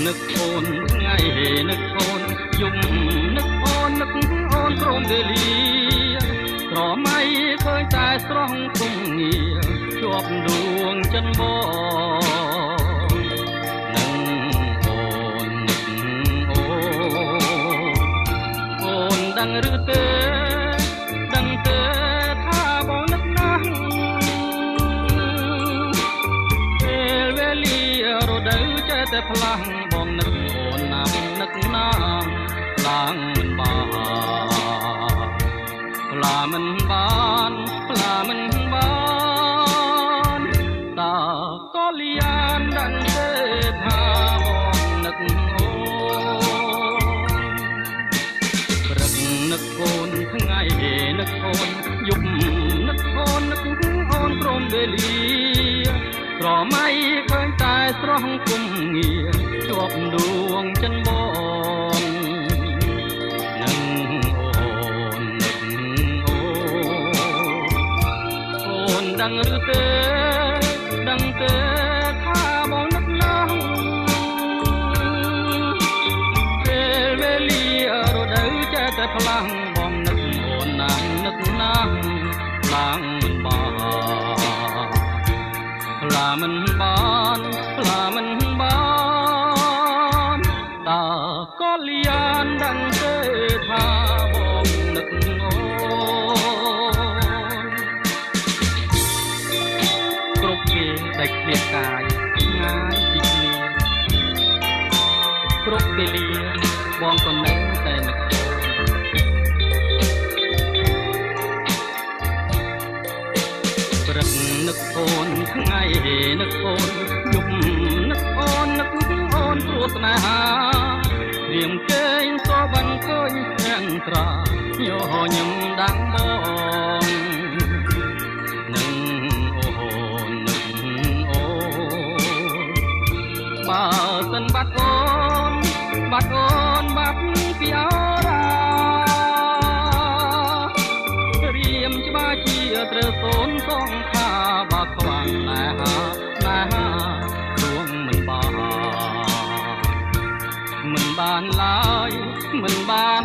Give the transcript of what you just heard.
នឹកអូនថ្ងៃនឹកអូនយំនឹកអូនព្រមវេលាក្រមៃឃើញតែស្រស់គុំងារជាប់ដួងចិនបងនឹងអូននឹកអូនដឹងឬទេដឹងទេថាបងនឹកណាស់ពេលវេលារដូវចេះតែផ្លាស់បងនឹកអូនណាស់នឹកណាស់ឡើងមិនបានផ្លាមិនបានផ្លាមិនបានតើក៏លៀនដឹងទេថាបងនឹកអូនព្រឹកនឹកអូនថ្ងៃនឹកអូនយប់នឹកអូនព្រមវេលាក្រមៃឃើញតែស្រស់គុំងារជាប់ដួងចិនបងនឹងអូនដឹងឬទេដឹងទេថាបងនឹកណាស់ពេលវេលារដូវចេះតែផ្លាំងបងនឹកអូនណាស់នឹកណាស់ផ្លាំងមិនបានផ្លាមិនបានផ្លាមិនបានតើក៏លៀនដឹងទេថាបងនឹកអូនគ្រប់គេដែលឃ្លាតកាយងាយពីគ្នាគ្រប់ពេលលាបងក៏នៅតែនឹកព្រឹកនឹកអូនថ្ងៃនឹកអូនយប់នឹកអូនព្រោះស្នេហារៀមគេងក៏បានឃើញទាំងត្រាញញឹមដាំងបងនឹងអូននឹកអូនបើសិនបាត់អូនបាត់ពីអរារៀមច្បាស់ជាត្រូវសូនសងខាបាក់ខ្វាំងណែហារួងមិនបានឡើយមិនបាន